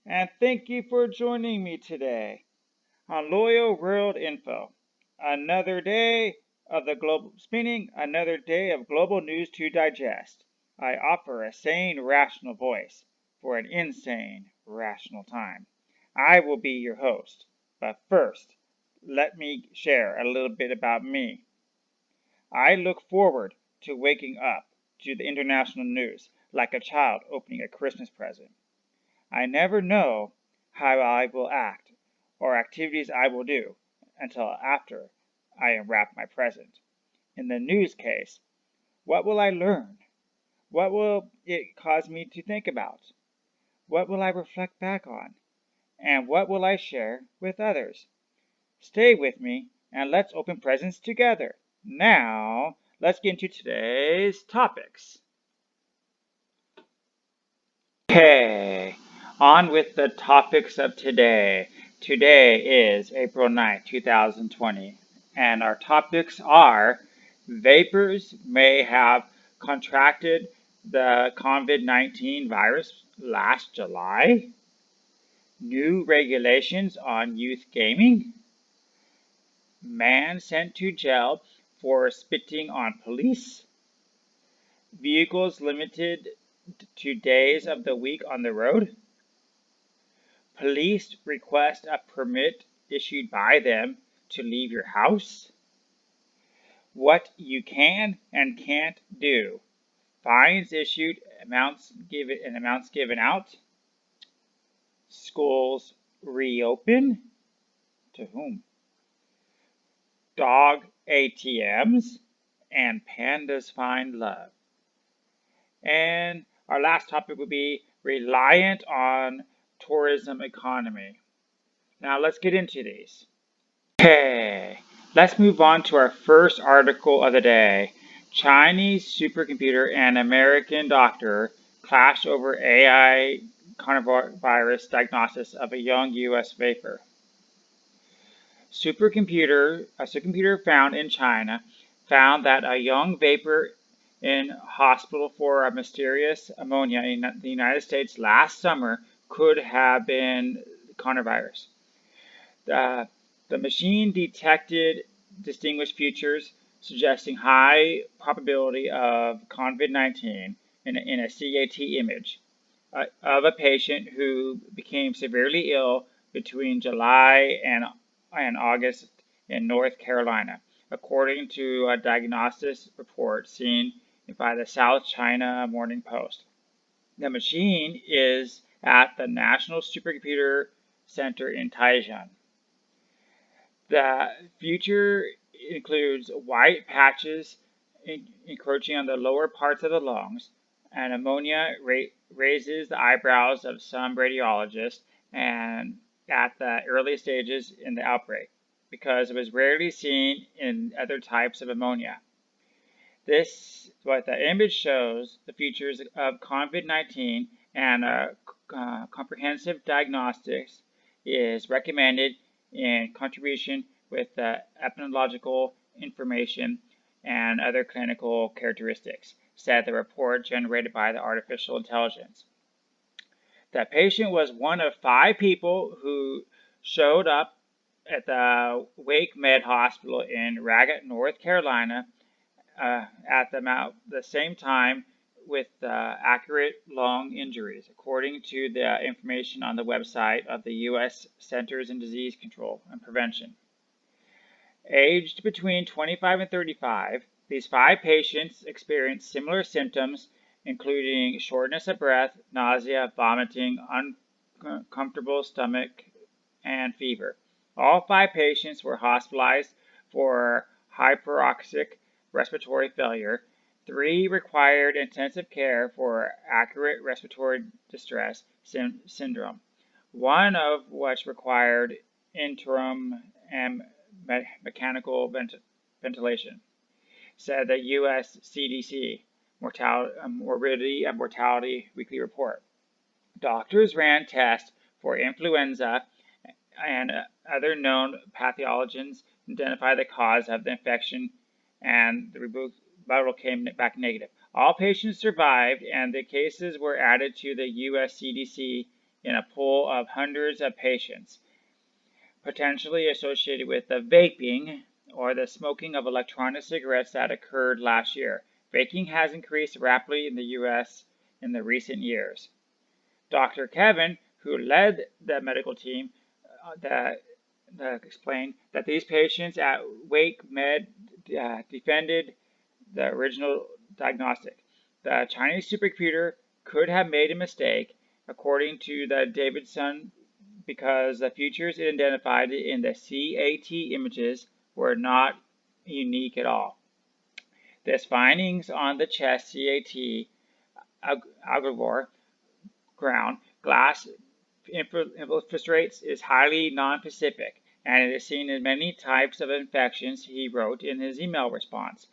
and thank you for joining me today on Loyal World Info. Another day of the global spinning, another day of global news to digest. I offer a sane, rational voice for an insane, rational time. I will be your host, but first, let me share a little bit about me. I look forward to waking up to the international news like a child opening a Christmas present. I never know how I will act or activities I will do until after I unwrap my present. In the news case, what will I learn? What will it cause me to think about? What will I reflect back on? And what will I share with others? Stay with me and let's open presents together. Now, let's get into today's topics. Okay, on with the topics of today. Today is April 9th, 2020, and our topics are vapors may have contracted the COVID-19 virus last July, new regulations on youth gaming, man sent to jail for spitting on police, vehicles limited to days of the week on the road, police request a permit issued by them to leave your house, what you can and can't do, fines issued, amounts given out, schools reopen, to whom, dog ATMs, and pandas find love. And our last topic would be reliant on tourism economy. Now let's get into these. Okay, let's move on to our first article of the day. Chinese supercomputer and American doctor clash over AI coronavirus diagnosis of a young U.S. vapor. A supercomputer found in China found that a young vapor in hospital for a mysterious pneumonia in the United States last summer could have been coronavirus. The machine detected distinguished features suggesting high probability of COVID-19 in a CAT image of a patient who became severely ill between July and August in North Carolina, according to a diagnosis report seen by the South China Morning Post. The machine is at the National Supercomputer Center in Taichung. The feature includes white patches encroaching on the lower parts of the lungs, and pneumonia raises the eyebrows of some radiologists and at the early stages in the outbreak, because it was rarely seen in other types of pneumonia. What the image shows, the features of COVID-19 and comprehensive diagnostics is recommended in contribution with the epidemiological information and other clinical characteristics, said the report generated by the artificial intelligence. The patient was one of 5 people who showed up at the Wake Med Hospital in Raggett, North Carolina, at the same time with accurate lung injuries, according to the information on the website of the U.S. Centers for Disease Control and Prevention. Aged between 25 and 35, these 5 patients experienced similar symptoms, including shortness of breath, nausea, vomiting, uncomfortable stomach, and fever. All 5 patients were hospitalized for hyperoxic respiratory failure. 3 required intensive care for acute respiratory distress syndrome, 1 of which required interim and mechanical ventilation, said the U.S. CDC Morbidity and Mortality Weekly Report. Doctors ran tests for influenza and other known pathogens to identify the cause of the infection, and the rebuttal came back negative. All patients survived, and the cases were added to the U.S. CDC in a pool of hundreds of patients, potentially associated with the vaping or the smoking of electronic cigarettes that occurred last year. Vaping has increased rapidly in the U.S. in the recent years. Dr. Kevin, who led the medical team, explained that these patients at Wake Med defended the original diagnostic. The Chinese supercomputer could have made a mistake, according to the Davidson, because the features it identified in the CAT images were not unique at all. This findings on the chest CAT aggravor ground glass infiltrates is highly non-specific, and it is seen in many types of infections, he wrote in his email response.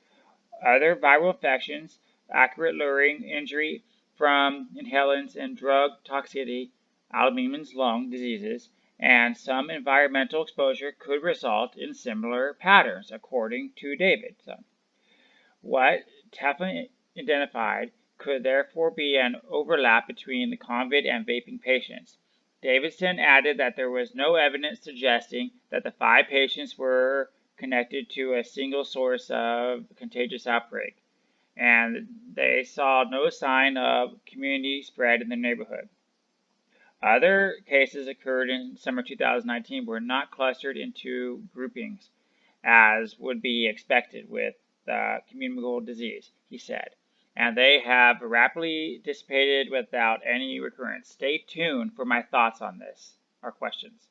Other viral infections, accurate luring, injury from inhalants and drug toxicity, Alzheimer's lung diseases, and some environmental exposure could result in similar patterns, according to Davidson. What Teflon identified could therefore be an overlap between the Convid and vaping patients. Davidson added that there was no evidence suggesting that the 5 patients were connected to a single source of contagious outbreak, and they saw no sign of community spread in the neighborhood. Other cases occurred in summer 2019 were not clustered into groupings, as would be expected with the communicable disease, he said, and they have rapidly dissipated without any recurrence. Stay tuned for my thoughts on this, or questions.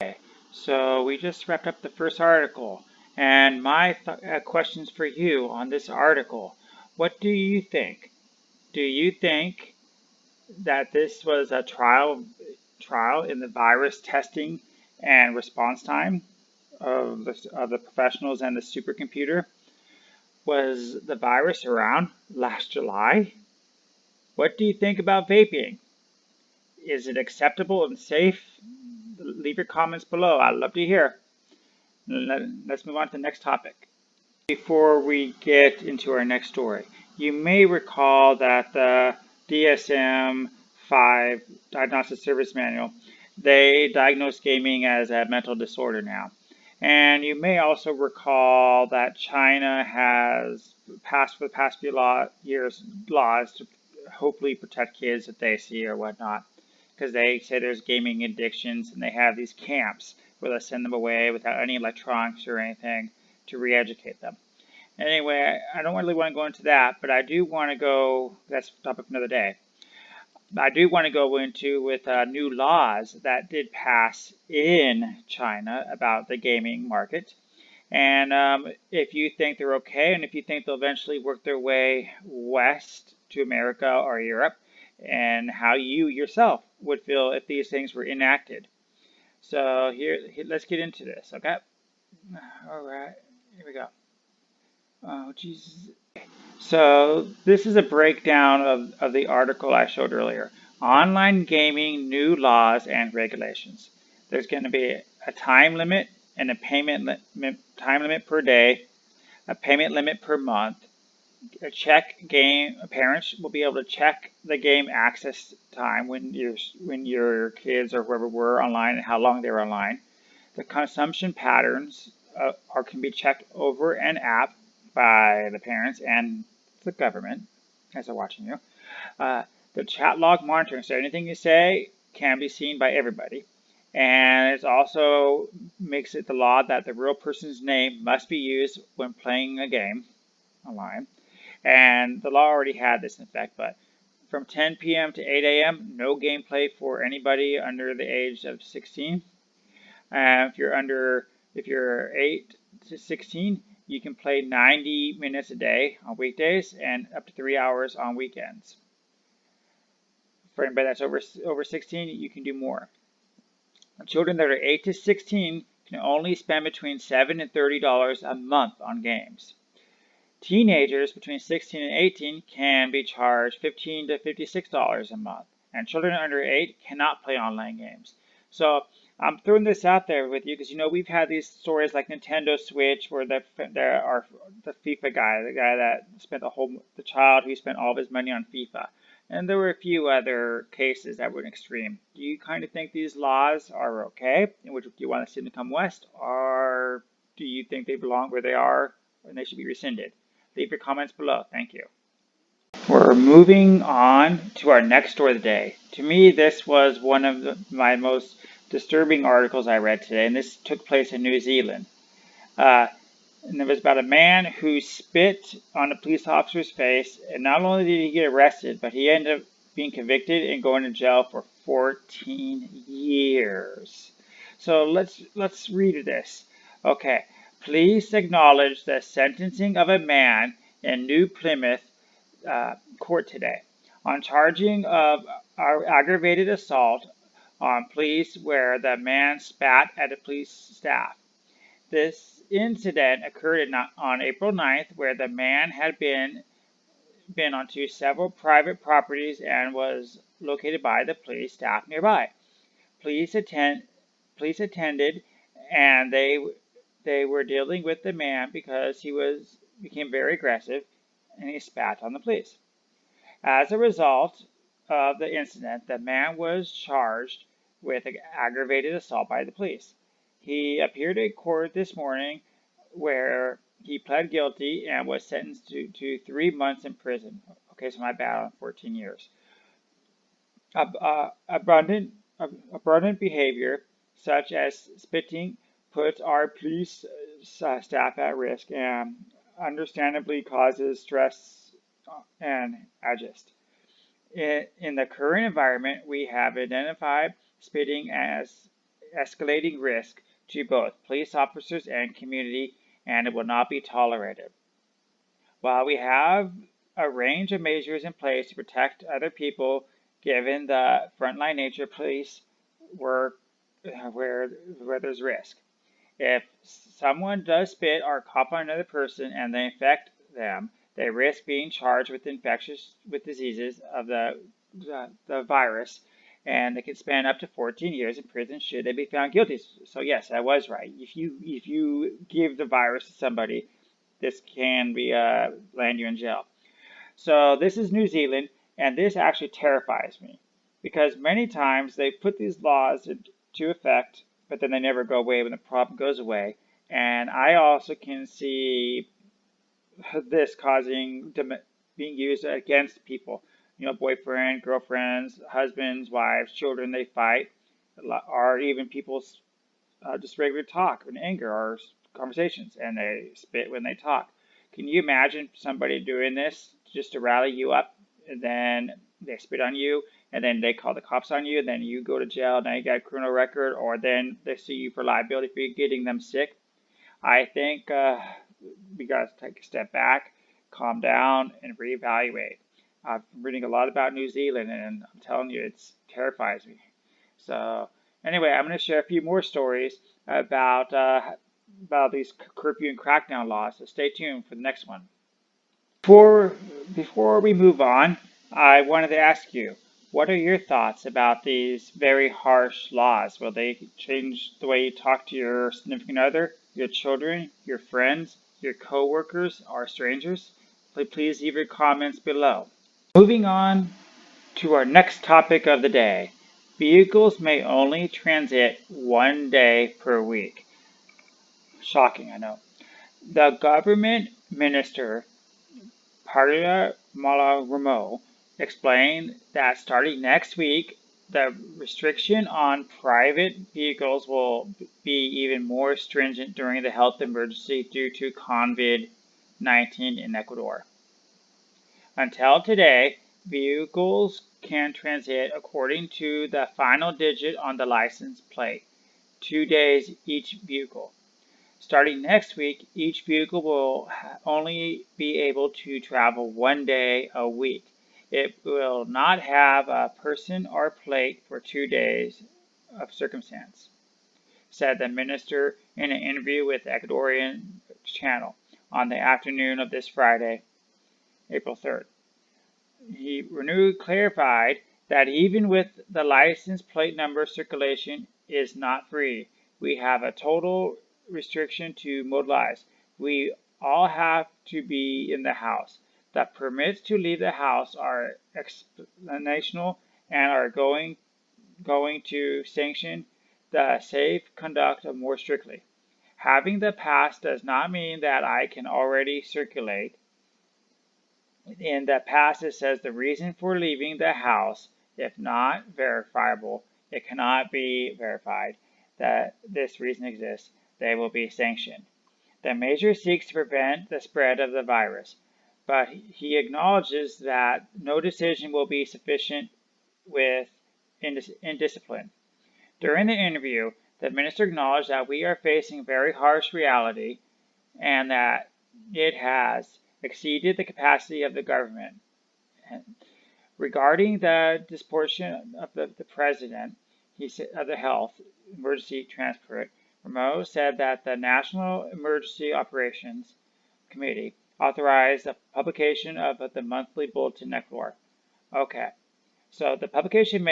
Okay, so we just wrapped up the first article, and my questions for you on this article. What do you think? Do you think that this was a trial in the virus testing and response time of the professionals and the supercomputer? Was the virus around last July? What do you think about vaping? Is it acceptable and safe? Leave your comments below. I'd love to hear. Let's move on to the next topic. Before we get into our next story, you may recall that the DSM-5 Diagnostic Service Manual, they diagnose gaming as a mental disorder now. And you may also recall that China has passed for the past few years laws to hopefully protect kids that they see or whatnot, because they say there's gaming addictions, and they have these camps where they send them away without any electronics or anything to re-educate them. Anyway, I don't really want to go into that, but I do want to go, that's a topic for another day. I do want to go into with new laws that did pass in China about the gaming market. And if you think they're okay, and if you think they'll eventually work their way west to America or Europe, and how you yourself would feel if these things were enacted. So here let's get into this, okay? All right, here we go. Oh, Jesus. So this is a breakdown of the article I showed earlier. Online gaming, new laws and regulations. There's going to be a time limit and a payment time limit per day, a payment limit per month. Parents will be able to check the game access time when your kids or whoever were online and how long they were online. The consumption patterns can be checked over an app by the parents and the government as they're watching you. The chat log monitoring, so anything you say can be seen by everybody. And it also makes it the law that the real person's name must be used when playing a game online. And the law already had this in effect, but from 10 p.m. to 8 a.m., no gameplay for anybody under the age of 16. If you're 8 to 16, you can play 90 minutes a day on weekdays and up to 3 hours on weekends. For anybody that's over 16, you can do more. Children that are 8 to 16 can only spend between $7 and $30 a month on games. Teenagers between 16 and 18 can be charged $15 to $56 a month, and children under 8 cannot play online games. So I'm throwing this out there with you because we've had these stories like Nintendo Switch, where the FIFA guy, the child who spent all of his money on FIFA, And there were a few other cases that were extreme. Do you kind of think these laws are okay? In which do you want to see them to come west? Or do you think they belong where they are and they should be rescinded? Leave your comments below. Thank you. We're moving on to our next story of the day. To me, this was one of my most disturbing articles I read today, and this took place in New Zealand. And it was about a man who spit on a police officer's face, and not only did he get arrested, but he ended up being convicted and going to jail for 14 years. So let's read this. Okay. Police acknowledge the sentencing of a man in New Plymouth court today on charging of aggravated assault on police where the man spat at a police staff. This incident occurred on April 9th, where the man had been onto several private properties and was located by the police staff nearby. Police attended, and they were dealing with the man because he became very aggressive and he spat on the police. As a result of the incident, the man was charged with aggravated assault by the police. He appeared in court this morning where he pled guilty and was sentenced to 3 months in prison. Okay, so my bad on 14 years. Abundant behavior, such as spitting, puts our police staff at risk and understandably causes stress and angst. In the current environment, we have identified spitting as escalating risk to both police officers and community, and it will not be tolerated. While we have a range of measures in place to protect other people, given the frontline nature of police work where there's risk. If someone does spit or cough on another person and they infect them, they risk being charged with diseases of the virus, and they can spend up to 14 years in prison should they be found guilty. So yes, I was right. If you give the virus to somebody, this can be land you in jail. So this is New Zealand, and this actually terrifies me because many times they put these laws into effect, but then they never go away when the problem goes away. And I also can see this being used against people. You know, boyfriend, girlfriends, husbands, wives, children, they fight, or even people just regular talk in anger or conversations, and they spit when they talk. Can you imagine somebody doing this just to rally you up, and then they spit on you, and then they call the cops on you, and then you go to jail, now you got a criminal record, or then they sue you for liability for getting them sick? I think we got to take a step back, calm down, and reevaluate. I'm reading a lot about New Zealand, and I'm telling you, it terrifies me. So anyway, I'm going to share a few more stories about these curfew and crackdown laws. So stay tuned for the next one. Before we move on, I wanted to ask you, what are your thoughts about these very harsh laws? Will they change the way you talk to your significant other, your children, your friends, your co-workers, or strangers? Please leave your comments below. Moving on to our next topic of the day. Vehicles may only transit 1 day per week. Shocking, I know. The government minister, Parda Malaramo, explained that starting next week, the restriction on private vehicles will be even more stringent during the health emergency due to Convid-19 in Ecuador. Until today, vehicles can transit according to the final digit on the license plate, 2 days each vehicle. Starting next week, each vehicle will only be able to travel 1 day a week. It will not have a person or plate for 2 days of circumstance, said the minister in an interview with the Ecuadorian channel on the afternoon of this Friday, April 3rd. He clarified that even with the license plate number circulation is not free. We have a total restriction to mobilize. We all have to be in the house. The permits to leave the house are explanational and are going to sanction the safe conduct more strictly. Having the pass does not mean that I can already circulate. In the pass, it says the reason for leaving the house, if not verifiable, it cannot be verified that this reason exists, they will be sanctioned. The measure seeks to prevent the spread of the virus, but he acknowledges that no decision will be sufficient with indiscipline. During the interview, the minister acknowledged that we are facing very harsh reality and that it has exceeded the capacity of the government. Regarding the disposition of the president, he said, of the health emergency transport, Rameau said that the National Emergency Operations Committee authorized the publication of the monthly bulletin network. Okay, so the publication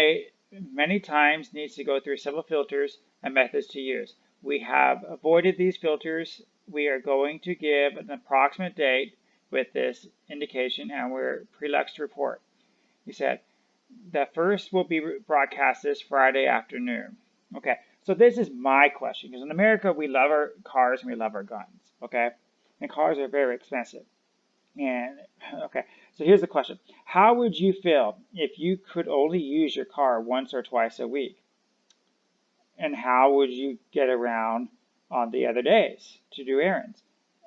many times needs to go through several filters and methods to use. We have avoided these filters. We are going to give an approximate date with this indication, and we're prelux to report. He said, the first will be broadcast this Friday afternoon. Okay, so this is my question, because in America, we love our cars and we love our guns, okay? And cars are very expensive. And, okay, so here's the question. How would you feel if you could only use your car once or twice a week? And how would you get around on the other days to do errands?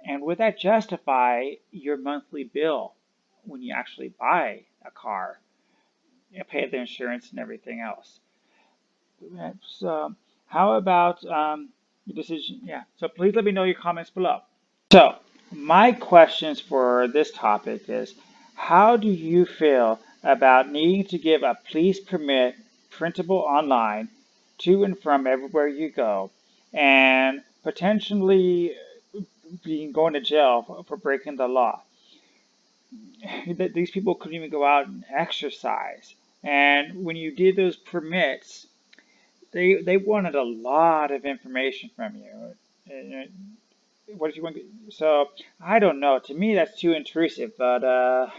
And would that justify your monthly bill when you actually buy a car? You pay the insurance and everything else. So, how about the decision? Yeah, so please let me know your comments below. So, my questions for this topic is, how do you feel about needing to give a police permit printable online to and from everywhere you go, and potentially going to jail for breaking the law? These people couldn't even go out and exercise. And when you did those permits, they wanted a lot of information from you. What did you want? So I don't know. To me, that's too intrusive. But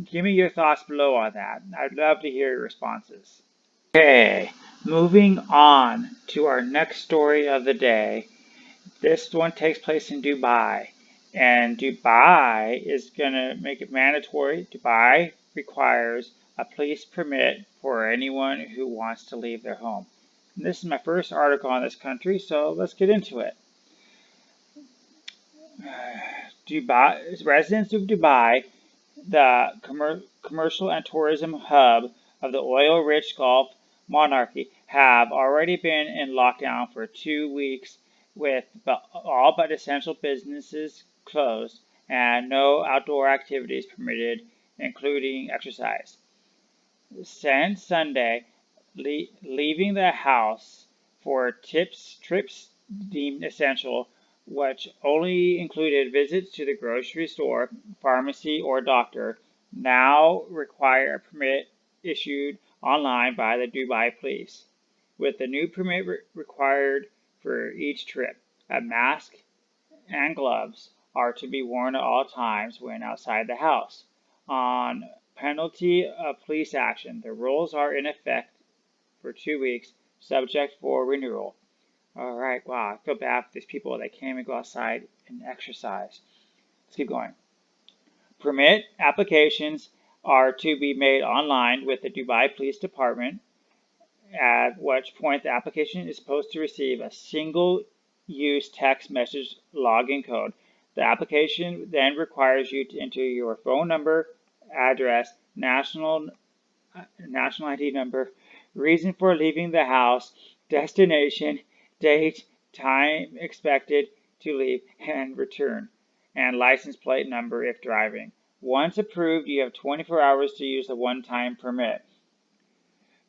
give me your thoughts below on that. I'd love to hear your responses. Okay, moving on to our next story of the day. This one takes place in Dubai. And Dubai is going to make it mandatory. Dubai requires a police permit for anyone who wants to leave their home. And this is my first article on this country, so let's get into it. Dubai, residents of Dubai, the commercial and tourism hub of the oil-rich Gulf monarchy, have already been in lockdown for 2 weeks with all but essential businesses closed and no outdoor activities permitted, including exercise. Since Sunday, leaving the house for trips deemed essential, which only included visits to the grocery store, pharmacy, or doctor, now require a permit issued online by the Dubai police, with the new permit required for each trip. A mask and gloves are to be worn at all times when outside the house. On penalty of police action, the rules are in effect for 2 weeks, subject for renewal. All right, wow, I feel bad for these people that can't even go outside and exercise. Let's keep going. Permit applications are to be made online with the Dubai Police Department, at which point the application is supposed to receive a single-use text message login code. The application then requires you to enter your phone number, address, national ID number, reason for leaving the house, destination, date, time expected to leave and return, and license plate number if driving. Once approved, you have 24 hours to use the one-time permit.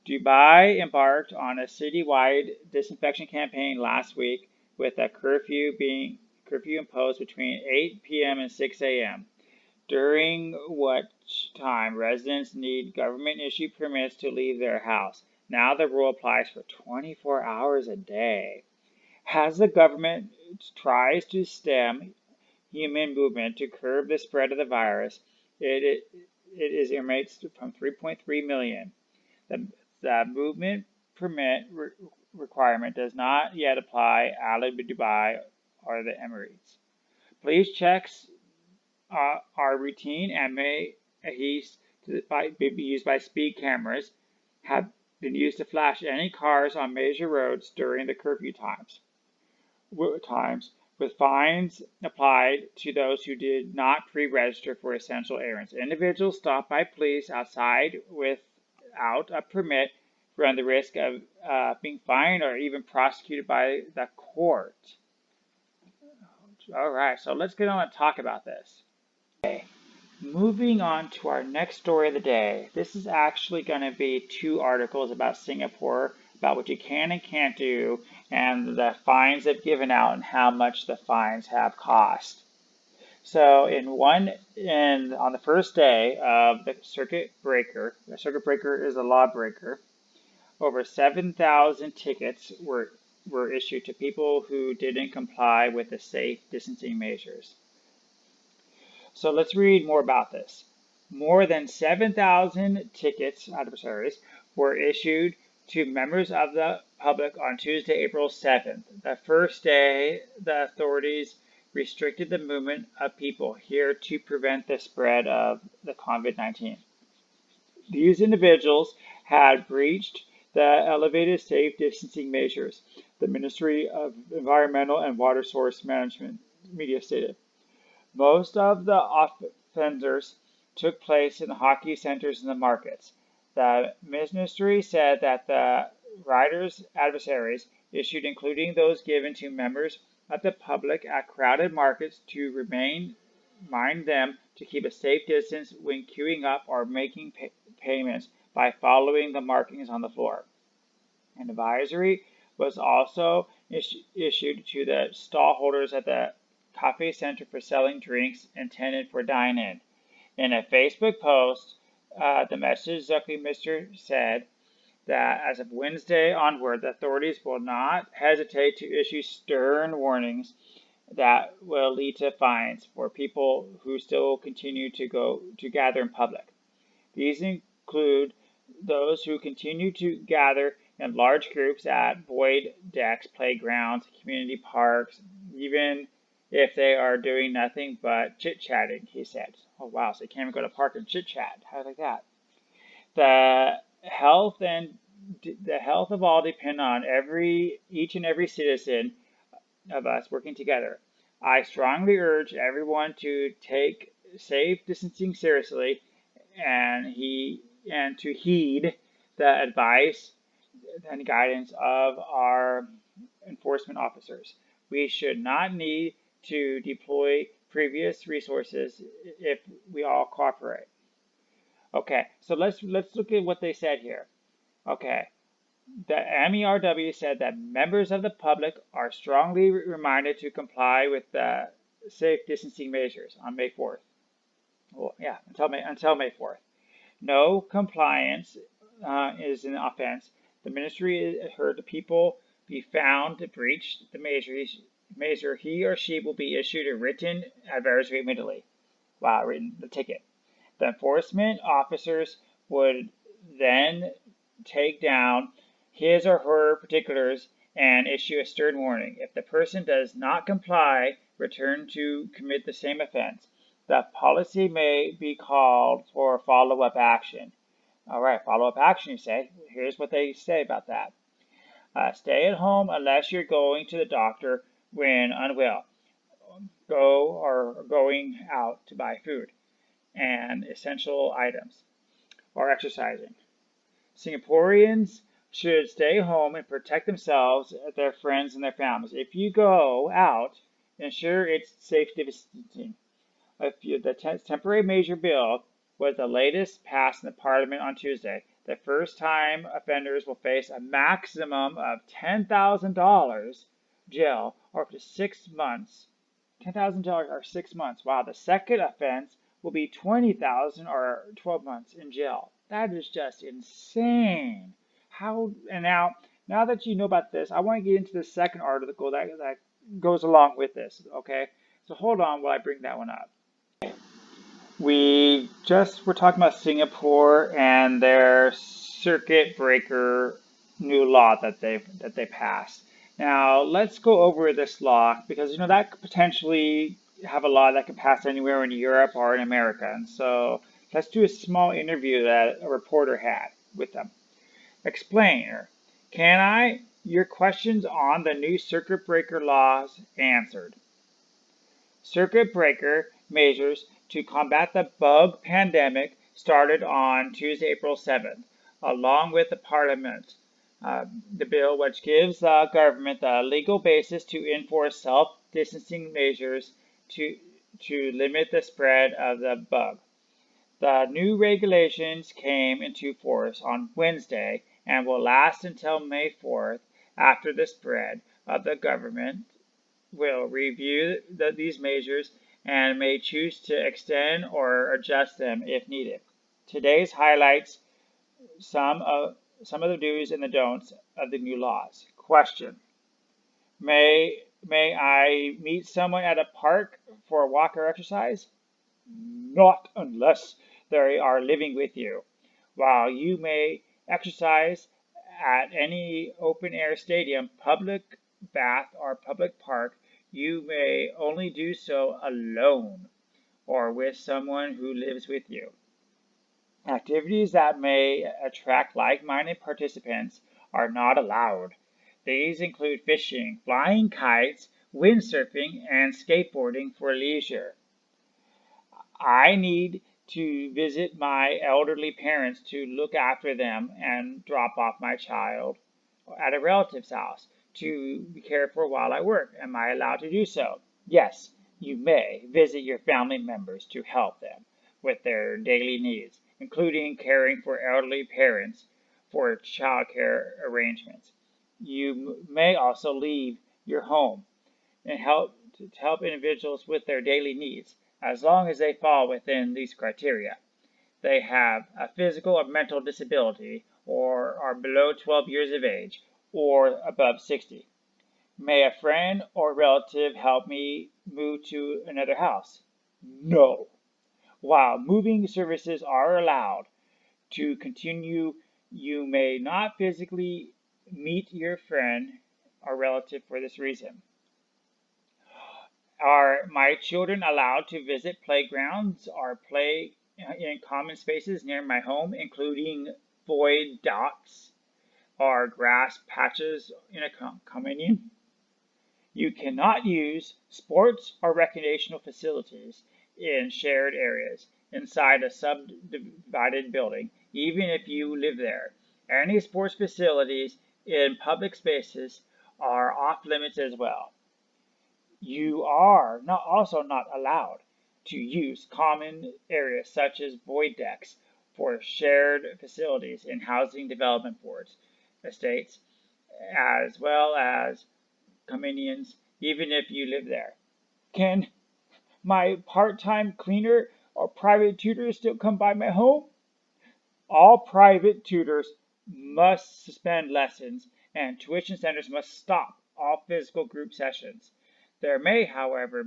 Dubai embarked on a citywide disinfection campaign last week, with a curfew imposed between 8 p.m. and 6 a.m., during which time residents need government-issued permits to leave their house. Now the rule applies for 24 hours a day. As the government tries to stem human movement to curb the spread of the virus, it it is estimated from 3.3 million. The movement permit requirement does not yet apply Ali Dubai or the Emirates. Police checks are routine and may be used by speed cameras, have been used to flash any cars on major roads during the curfew times, with fines applied to those who did not pre-register for essential errands. Individuals stopped by police outside without a permit run the risk of being fined or even prosecuted by the court. All right, so let's get on and talk about this. Okay, moving on to our next story of the day. This is actually going to be 2 articles about Singapore, about what you can and can't do, and the fines they've given out and how much the fines have cost. So on the first day of the circuit breaker is a lawbreaker, over 7,000 tickets were issued to people who didn't comply with the safe distancing measures. So let's read more about this. More than 7,000 tickets, adversaries, were issued to members of the public on Tuesday, April 7th. The first day, the authorities restricted the movement of people here to prevent the spread of the COVID-19. These individuals had breached the elevated safe distancing measures, the Ministry of Environmental and Water Resource Management media stated. Most of the offenders took place in the hockey centers and the markets. The ministry said that the riders' adversaries issued, including those given to members of the public at crowded markets, to remind them to keep a safe distance when queuing up or making payments by following the markings on the floor. An advisory was also issued to the stall holders at the Cafe Center for selling drinks intended for dine-in. In a Facebook post, the message Zuckermeister said that as of Wednesday onward, the authorities will not hesitate to issue stern warnings that will lead to fines for people who still continue to gather in public. These include those who continue to gather in large groups at void decks, playgrounds, community parks, even if they are doing nothing but chit-chatting, he said. Oh, wow, so you can't even go to the park and chit-chat. How like that? The health of all depend on each and every citizen of us working together. I strongly urge everyone to take safe distancing seriously and to heed the advice and guidance of our enforcement officers. We should not need to deploy previous resources if we all cooperate. Okay, so let's look at what they said here. Okay, the MERW said that members of the public are strongly reminded to comply with the safe distancing measures on May 4th. Well, yeah, until May 4th. No compliance is an offense. The ministry heard the people be found to breach the measure, he or she will be issued a written advisory immediately. Wow, written the ticket. The enforcement officers would then take down his or her particulars and issue a stern warning. If the person does not comply, return to commit the same offense. The policy may be called for follow-up action. All right, follow-up action, you say. Here's what they say about that. Stay at home unless you're going to the doctor when unwell. Going out to buy food and essential items, or exercising. Singaporeans should stay home and protect themselves, their friends, and their families. If you go out, ensure it's safe distancing. The temporary measure bill was the latest passed in the Parliament on Tuesday. The first-time offenders will face a maximum of $10,000 jail or up to 6 months. $10,000 or 6 months. Wow, the second offense will be $20,000 or 12 months in jail. That is just insane. And now that you know about this, I want to get into the second article that goes along with this, okay? So hold on while I bring that one up. We're talking about Singapore and their circuit breaker new law that they passed. Now let's go over this law because that could potentially have a law that could pass anywhere in Europe or in America. And so let's do a small interview that a reporter had with them. Explainer, can I your questions on the new circuit breaker laws answered? Circuit breaker measures to combat the bug pandemic started on Tuesday, April 7th, along with the Parliament. The bill, which gives the government the legal basis to enforce self-distancing measures to limit the spread of the bug. The new regulations came into force on Wednesday and will last until May 4th after the spread of the government will review these measures and may choose to extend or adjust them if needed. Today's highlights some of the do's and the don'ts of the new laws. Question: May I meet someone at a park for a walk or exercise? Not unless they are living with you. While you may exercise at any open-air stadium, public bath, or public park, you may only do so alone or with someone who lives with you. Activities that may attract like-minded participants are not allowed. These include fishing, flying kites, windsurfing, and skateboarding for leisure. I need to visit my elderly parents to look after them and drop off my child at a relative's house to be cared for while I work. Am I allowed to do so? Yes, you may visit your family members to help them with their daily needs, including caring for elderly parents for child care arrangements. You may also leave your home and help individuals with their daily needs, as long as they fall within these criteria. They have a physical or mental disability, or are below 12 years of age, or above 60. May a friend or relative help me move to another house? No. While moving services are allowed to continue, you may not physically meet your friend or relative for this reason. Are my children allowed to visit playgrounds or play in common spaces near my home, including void dots or grass patches in a condominium? You cannot use sports or recreational facilities in shared areas inside a subdivided building, even if you live there. Any sports facilities in public spaces are off limits as well. You are also not allowed to use common areas such as void decks for shared facilities in housing development boards, estates, as well as condominiums, even if you live there. Can my part-time cleaner or private tutor still come by my home? All private tutors must suspend lessons, and tuition centers must stop all physical group sessions. There may, however,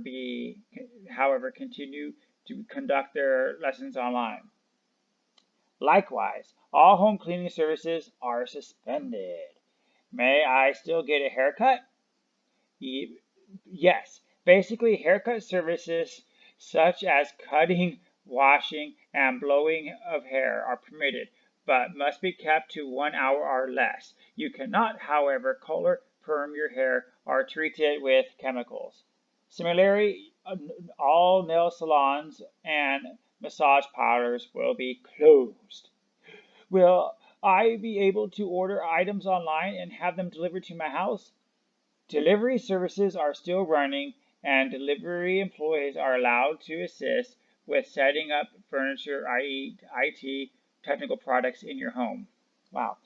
continue to conduct their lessons online. Likewise, all home cleaning services are suspended. May I still get a haircut? Yes. Basically, haircut services such as cutting, washing, and blowing of hair are permitted, but must be kept to 1 hour or less. You cannot, however, color, perm your hair, or treat it with chemicals. Similarly, all nail salons and massage parlors will be closed. Will I be able to order items online and have them delivered to my house? Delivery services are still running, and delivery employees are allowed to assist with setting up furniture, i.e. IT, technical products in your home. Wow.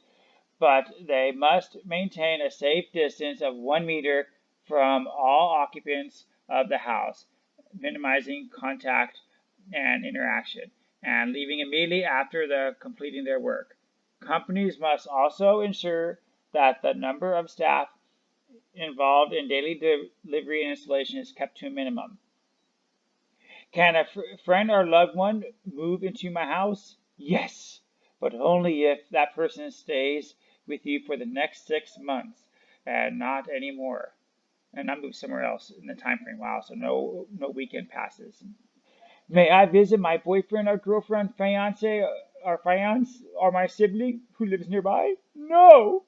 But they must maintain a safe distance of 1 meter from all occupants of the house, minimizing contact and interaction, and leaving immediately after completing their work. Companies must also ensure that the number of staff involved in daily delivery and installation is kept to a minimum. Can a friend or loved one move into my house? Yes, but only if that person stays with you for the next 6 months and not anymore. And I move somewhere else in the time frame. Wow, so no weekend passes. May I visit my boyfriend or girlfriend, fiance, or fiance, or my sibling who lives nearby? No!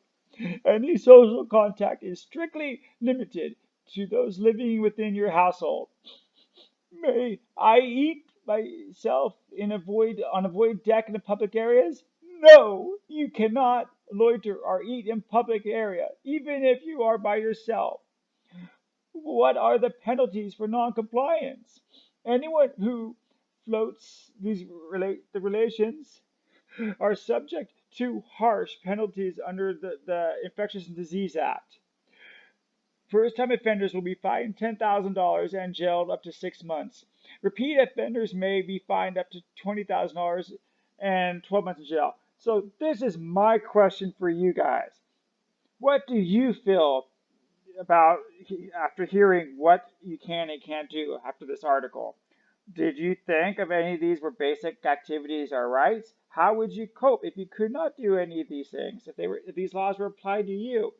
Any social contact is strictly limited to those living within your household. May I eat myself on a void deck in the public areas? No, you cannot loiter or eat in public area, even if you are by yourself. What are the penalties for non-compliance? Anyone who floats the relations are subject to harsh penalties under the Infectious Disease Act. First-time offenders will be fined $10,000 and jailed up to 6 months. Repeat offenders may be fined up to $20,000 and 12 months in jail. So this is my question for you guys. What do you feel about after hearing what you can and can't do after this article? Did you think of any of these were basic activities or rights? How would you cope if you could not do any of these things? If these laws were applied to you?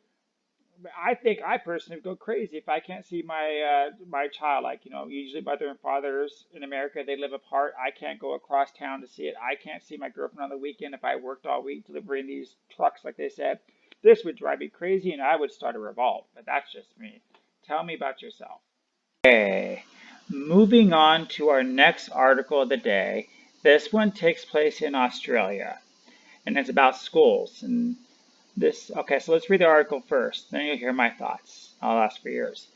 I think I personally would go crazy if I can't see my child. Like, usually mother and fathers in America, they live apart. I can't go across town to see it. I can't see my girlfriend on the weekend if I worked all week delivering these trucks, like they said. This would drive me crazy, and I would start a revolt. But that's just me. Tell me about yourself. Okay, moving on to our next article of the day. This one takes place in Australia, and it's about schools. Okay, so let's read the article first, then you'll hear my thoughts. I'll ask for yours.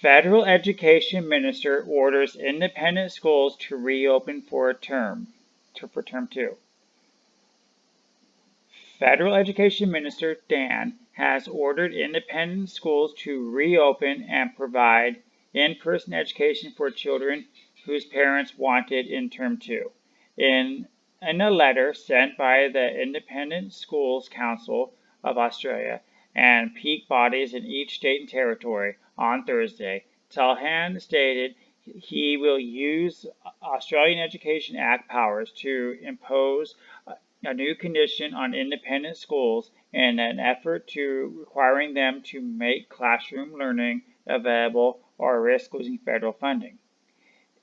Federal Education Minister orders independent schools to reopen for term 2. Federal Education Minister Dan has ordered independent schools to reopen and provide in-person education for children whose parents want it in term 2. In a letter sent by the Independent Schools Council of Australia and peak bodies in each state and territory on Thursday, Telhan stated he will use Australian Education Act powers to impose a new condition on independent schools in an effort to requiring them to make classroom learning available or risk losing federal funding.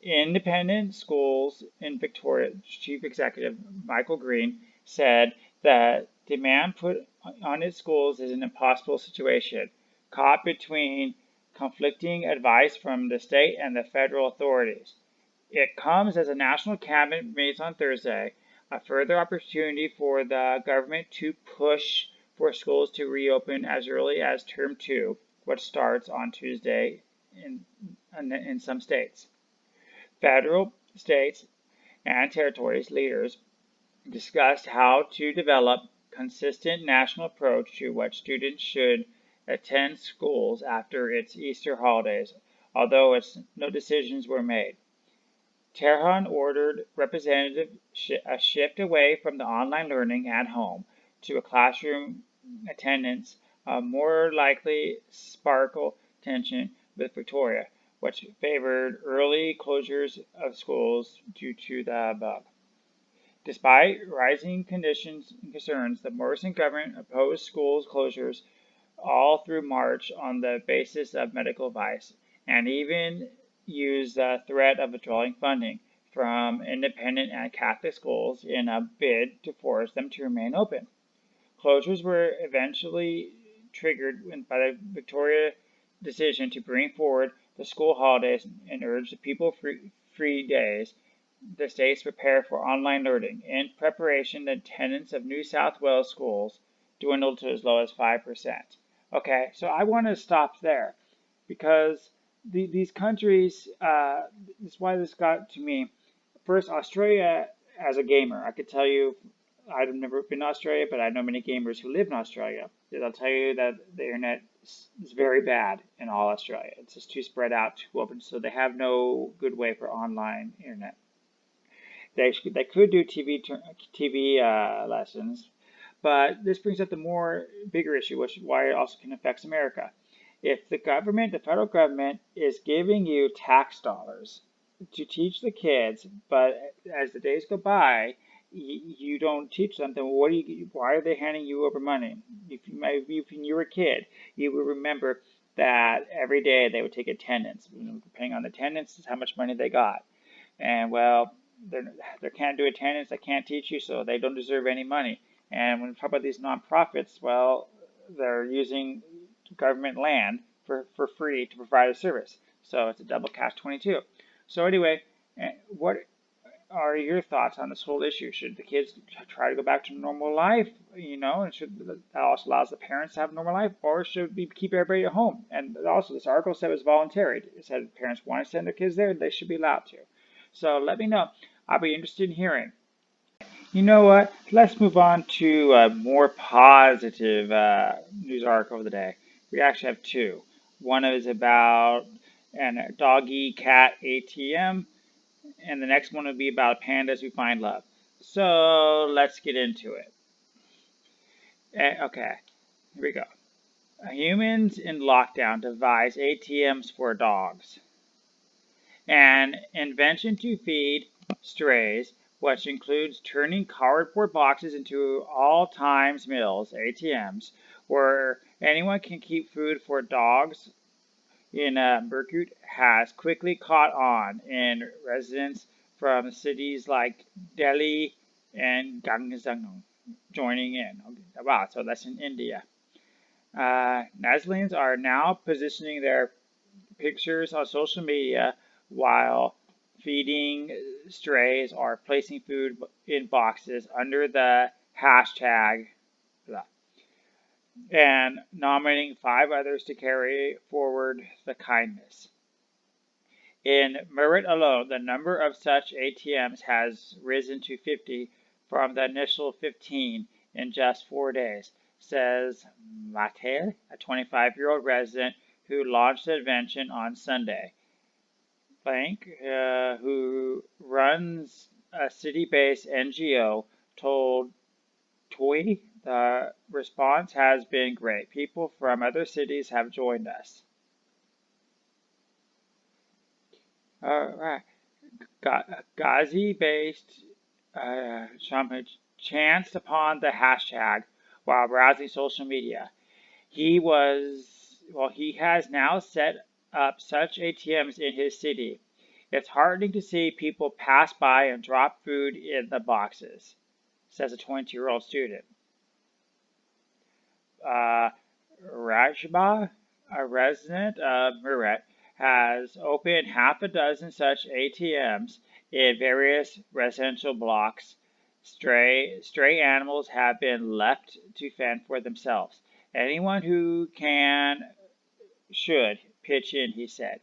Independent Schools in Victoria Chief Executive Michael Green said that demand put on its schools is an impossible situation, caught between conflicting advice from the state and the federal authorities. It comes as a national cabinet meets on Thursday, a further opportunity for the government to push for schools to reopen as early as term 2, which starts on Tuesday in some states. Federal, states, and territories leaders discussed how to develop consistent national approach to what students should attend schools after its Easter holidays, although no decisions were made. Tehran ordered representative a shift away from the online learning at home to a classroom attendance, more likely sparkle tension with Victoria, which favored early closures of schools due to the above. Despite rising concerns, the Morrison government opposed schools closures all through March on the basis of medical advice, and even used the threat of withdrawing funding from independent and Catholic schools in a bid to force them to remain open. Closures were eventually triggered by the Victoria decision to bring forward the school holidays and urge the people-free days the states prepare for online learning. In preparation, the attendance of New South Wales schools dwindled to as low as 5%. Okay, so I want to stop there because these countries, that's why this got to me. First, Australia, as a gamer, I could tell you, I've never been to Australia, but I know many gamers who live in Australia. They'll tell you that the internet is very bad in all Australia. It's just too spread out, too open, so they have no good way for online internet. They could do TV lessons, but this brings up the bigger issue, which is why it also can affect America. If the federal government, is giving you tax dollars to teach the kids, but as the days go by, you don't teach them. Then why are they handing you over money? If you were a kid, you would remember that every day they would take attendance. Depending on the attendance is how much money they got. And well, they can't do attendance, they can't teach you, so they don't deserve any money. And when we talk about these nonprofits, well, they're using government land for free to provide a service. So it's a double catch 22. So anyway, what are your thoughts on this whole issue? Should the kids try to go back to normal life, and should that also allows the parents to have a normal life, or should we keep everybody at home? And also, this article said it was voluntary. It said if parents want to send their kids there, they should be allowed to. So let me know. I'll be interested in hearing. You know what? Let's move on to a more positive news article of the day. We actually have two. One is about a doggy cat ATM, and the next one will be about pandas who find love. So let's get into it. Okay, here we go. Humans in lockdown devise ATMs for dogs. An invention to feed strays, which includes turning cardboard boxes into all times meals, ATMs, where anyone can keep food for dogs in Merkut, has quickly caught on in residents from cities like Delhi and Gangzhou joining in. Wow, so that's in India. Netherlands are now positioning their pictures on social media while feeding strays or placing food in boxes under the hashtag and nominating 5 others to carry forward the kindness. In Merit alone, the number of such ATMs has risen to 50 from the initial 15 in just 4 days, says Matel, a 25-year-old resident who launched the invention on Sunday. Blank, who runs a city-based NGO, told Toy the response has been great. People from other cities have joined us. Alright. Ghazi-based Shaman chanced upon the hashtag while browsing social media. He has now set up such ATMs in his city. It's heartening to see people pass by and drop food in the boxes, says a 20-year-old student. Rajba, a resident of Murat, has opened half a dozen such ATMs in various residential blocks. Stray animals have been left to fend for themselves. Anyone who can should pitch in, he said.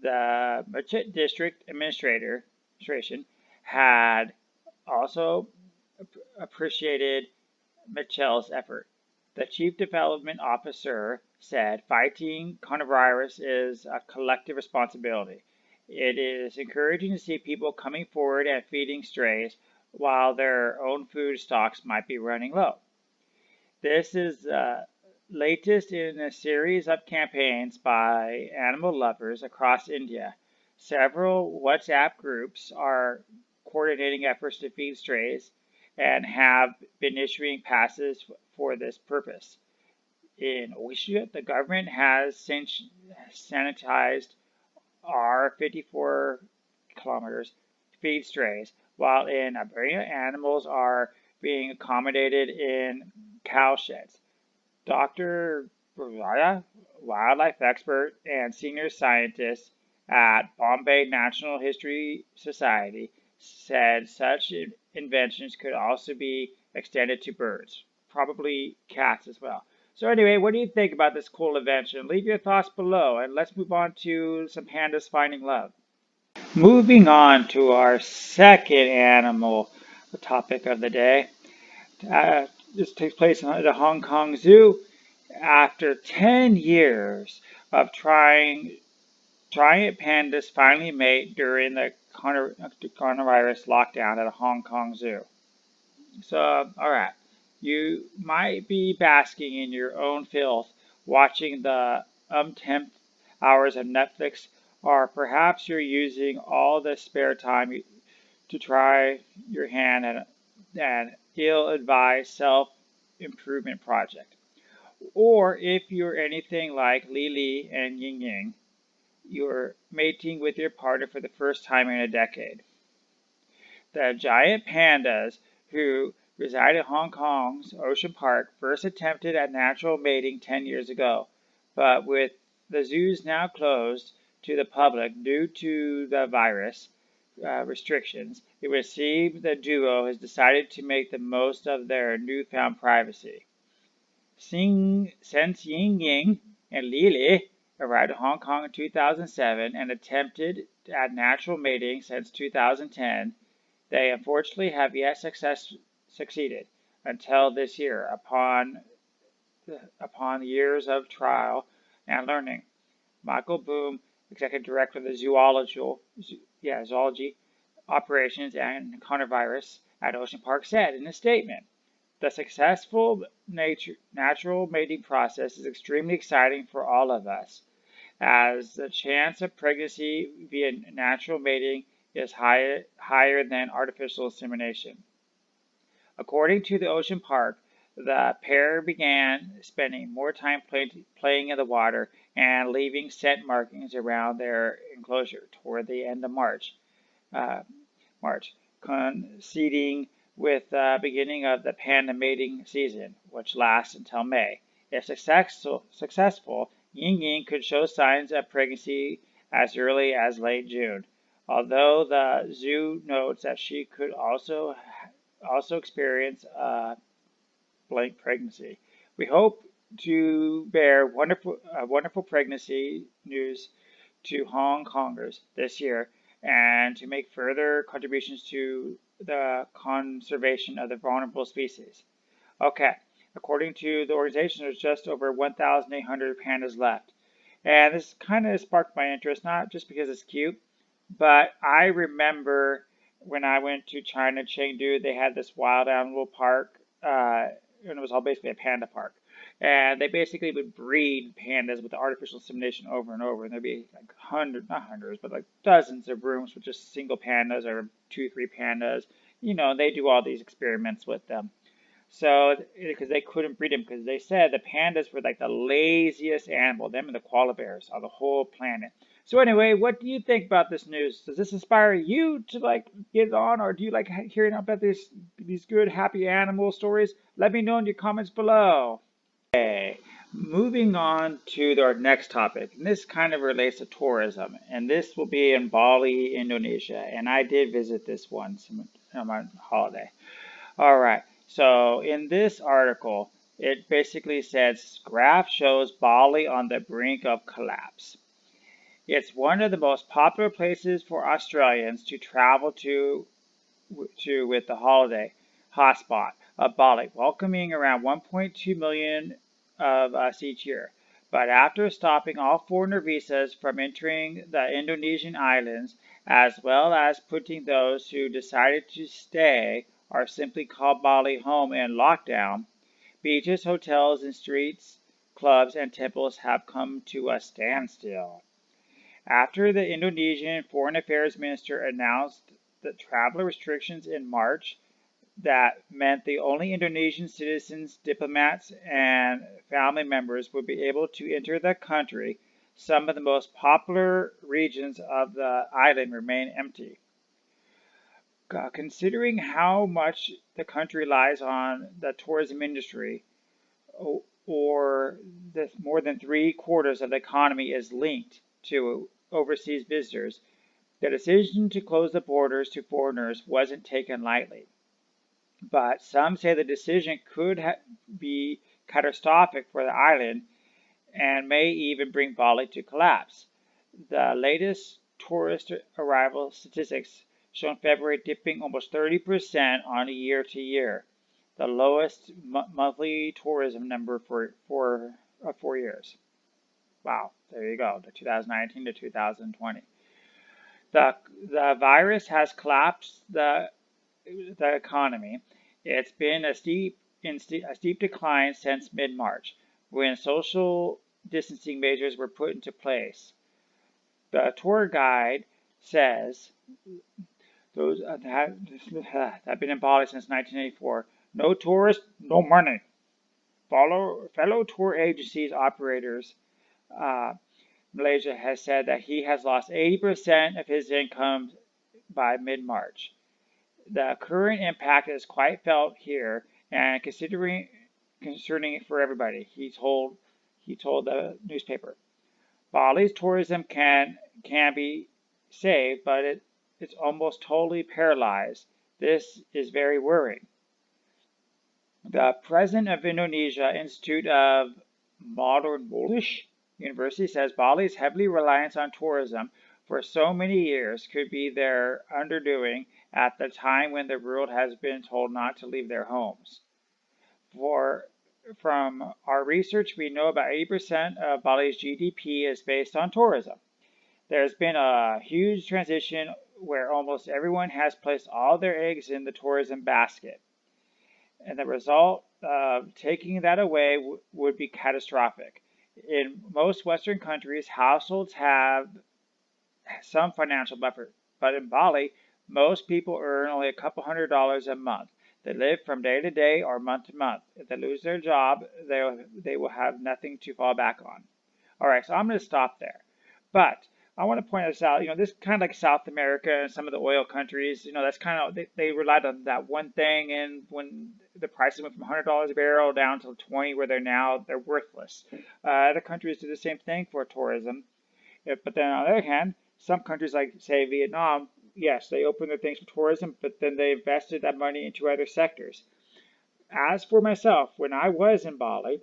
The Merchant District Administration had also appreciated Mitchell's effort. The Chief Development Officer said fighting coronavirus is a collective responsibility. It is encouraging to see people coming forward and feeding strays while their own food stocks might be running low. This is the latest in a series of campaigns by animal lovers across India. Several WhatsApp groups are coordinating efforts to feed strays and have been issuing passes for this purpose. In Odisha, the government has sanitized R54 kilometers to feed strays, while in Alberta, animals are being accommodated in cow sheds. Dr. Buraya, wildlife expert and senior scientist at Bombay Natural History Society, said such inventions could also be extended to birds, probably cats as well. So anyway, what do you think about this cool invention? Leave your thoughts below, and let's move on to some pandas finding love. Moving on to our second animal topic of the day. This takes place at the Hong Kong Zoo. After 10 years of trying pandas finally mate during the coronavirus lockdown at a Hong Kong Zoo. So, alright, you might be basking in your own filth, watching the umpteenth hours of Netflix Or perhaps you're using all the spare time to try your hand at an ill-advised self-improvement project. Or if you're anything like Lili and Ying Ying, you're mating with your partner for the first time in a decade. The giant pandas who reside in Hong Kong's Ocean Park first attempted at natural mating 10 years ago, but with the zoos now closed to the public due to the virus restrictions, it would seem the duo has decided to make the most of their newfound privacy. Since Ying Ying and Lili arrived in Hong Kong in 2007 and attempted at natural mating since 2010, they unfortunately have yet succeeded until this year upon years of trial and learning. Michael Boom, Executive Director of the Zoology Operations and Coronavirus at Ocean Park, said in a statement, "The successful natural mating process is extremely exciting for all of us, as the chance of pregnancy via natural mating is higher than artificial insemination." According to the Ocean Park, the pair began spending more time playing in the water and leaving scent markings around their enclosure toward the end of March, coinciding with the beginning of the panda mating season, which lasts until May. If successful, Ying Ying could show signs of pregnancy as early as late June, although the zoo notes that she could also experience a blank pregnancy. We hope to bear wonderful pregnancy news to Hong Kongers this year and to make further contributions to the conservation of the vulnerable species. Okay, according to the organization, there's just over 1,800 pandas left. And this kind of sparked my interest, not just because it's cute, but I remember when I went to China, Chengdu, they had this wild animal park, and it was all basically a panda park. And they basically would breed pandas with artificial insemination over and over, and there'd be like not hundreds, but like dozens of rooms with just single pandas or two, three pandas. They do all these experiments with them. So, because they couldn't breed them, because they said the pandas were like the laziest animal, them and the koala bears on the whole planet. So anyway, what do you think about this news? Does this inspire you to like get on, or do you like hearing about these good happy animal stories? Let me know in your comments below. Okay, moving on to our next topic. And this kind of relates to tourism, and this will be in Bali, Indonesia. And I did visit this once on my holiday. All right. So in this article, it basically says graph shows Bali on the brink of collapse. It's one of the most popular places for Australians to travel to with the holiday hotspot of Bali, welcoming around 1.2 million of us each year. But after stopping all foreigner visas from entering the Indonesian islands, as well as putting those who decided to stay or simply call Bali home in lockdown, beaches, hotels, and streets, clubs, and temples have come to a standstill. After the Indonesian Foreign Affairs Minister announced the travel restrictions in March that meant the only Indonesian citizens, diplomats, and family members would be able to enter the country, some of the most popular regions of the island remain empty. Considering how much the country relies on the tourism industry, or that more than 3/4 of the economy is linked to overseas visitors, the decision to close the borders to foreigners wasn't taken lightly. But some say the decision could be catastrophic for the island and may even bring Bali to collapse. The latest tourist arrival statistics shown February dipping almost 30% on a year-to-year, the lowest monthly tourism number for 4 years. Wow, there you go, the 2019 to 2020. The virus has collapsed the economy. It's been a steep decline since mid-March, when social distancing measures were put into place. The tour guide says those that have been in Bali since 1984. No tourists, no money. Fellow tour agencies operators, uh, Malaysia has said that he has lost 80% of his income by mid-March. The current impact is quite felt here, and concerning for everybody. He told the newspaper. Bali's tourism can be saved, but it's almost totally paralyzed. This is very worrying. The president of Indonesia Institute of Modern Knowledge University says Bali's heavily reliance on tourism for so many years could be their undoing at the time when the world has been told not to leave their homes. From our research, we know about 80% of Bali's GDP is based on tourism. There's been a huge transition where almost everyone has placed all their eggs in the tourism basket. And the result of taking that away would be catastrophic. In most Western countries, households have some financial buffer, but in Bali, most people earn only a couple $100s a month. They live from day to day or month to month. If they lose their job, they will have nothing to fall back on. All right, so I'm going to stop there. But I want to point this out. This is kind of like South America and some of the oil countries. That's kind of they relied on that one thing, and when the prices went from $100 a barrel down to 20, where they're worthless. Other countries do the same thing for tourism. But then on the other hand, some countries like say Vietnam, yes, they opened their things for tourism, but then they invested that money into other sectors. As for myself, when I was in Bali,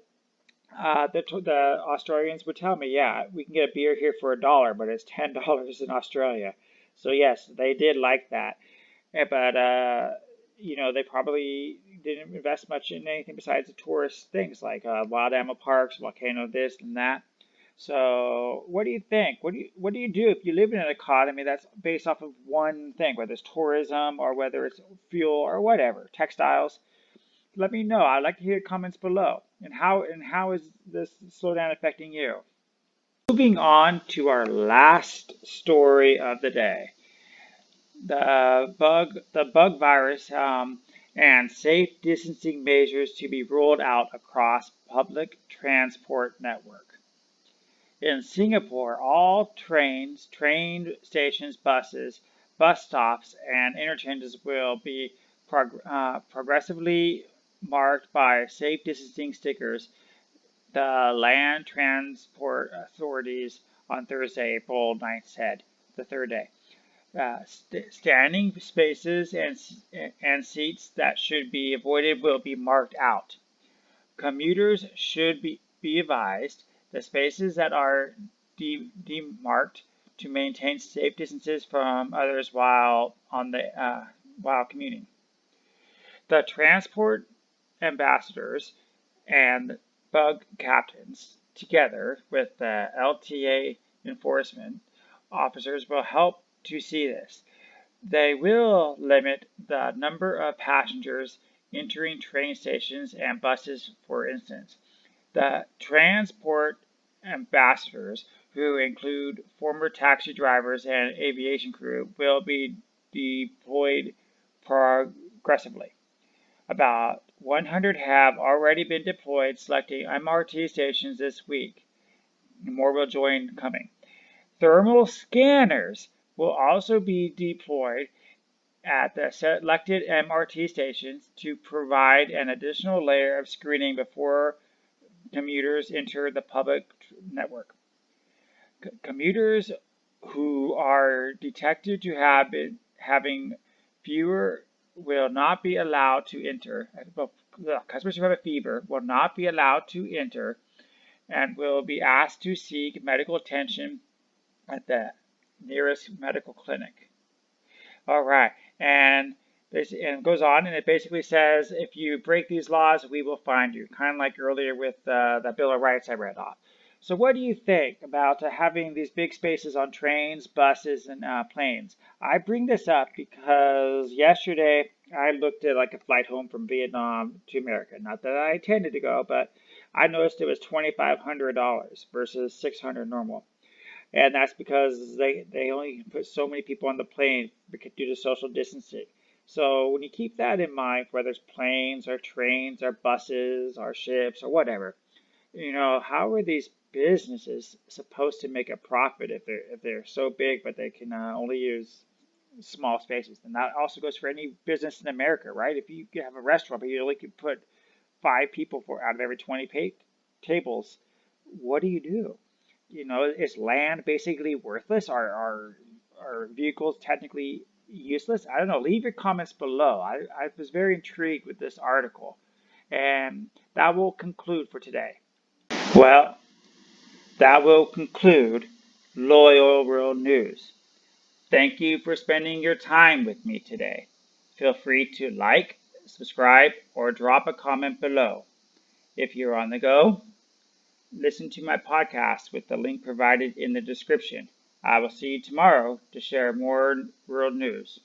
the Australians would tell me, yeah, we can get a beer here for $1, but it's $10 in Australia. So yes, they did like that. But they probably didn't invest much in anything besides the tourist things like wild animal parks, volcano this and that. So what do you think? What do you do if you live in an economy that's based off of one thing, whether it's tourism or whether it's fuel or whatever, textiles? Let me know. I'd like to hear comments below. And how is this slowdown affecting you? Moving on to our last story of the day, the bug virus, and safe distancing measures to be rolled out across public transport network. In Singapore, all trains, train stations, buses, bus stops, and interchanges will be progressively marked by safe distancing stickers, the Land Transport Authorities on Thursday, April 9th said, the third day. Standing spaces and seats that should be avoided will be marked out. Commuters should be advised the spaces that are demarked to maintain safe distances from others while commuting. The transport ambassadors and bug captains, together with the LTA enforcement officers, will help to see this. They will limit the number of passengers entering train stations and buses, for instance. The transport ambassadors, who include former taxi drivers and aviation crew, will be deployed progressively. About 100 have already been deployed, selecting MRT stations this week. More will join coming. Thermal scanners will also be deployed at the selected MRT stations to provide an additional layer of screening before commuters enter the public network. Commuters who are detected to have been having fewer will not be allowed to enter. Customers who have a fever will not be allowed to enter and will be asked to seek medical attention at the nearest medical clinic. All right, and it goes on, and it basically says, if you break these laws, we will find you, kind of like earlier with the Bill of Rights I read off. So what do you think about having these big spaces on trains, buses, and planes? I bring this up because yesterday I looked at like a flight home from Vietnam to America. Not that I intended to go, but I noticed it was $2,500 versus $600 normal. And that's because they only put so many people on the plane due to social distancing. So when you keep that in mind, whether it's planes or trains or buses or ships or whatever, how are these businesses supposed to make a profit if they're so big but they can only use small spaces? And that also goes for any business in America, right? If you have a restaurant but you only can put 5 people out of every 20 tables, what do you do? Is land basically worthless? Are vehicles technically useless? I don't know. Leave your comments below. I was very intrigued with this article. And that will conclude for today. Well, that will conclude Loyal World News. Thank you for spending your time with me today. Feel free to like, subscribe, or drop a comment below. If you're on the go, listen to my podcast with the link provided in the description. I will see you tomorrow to share more world news.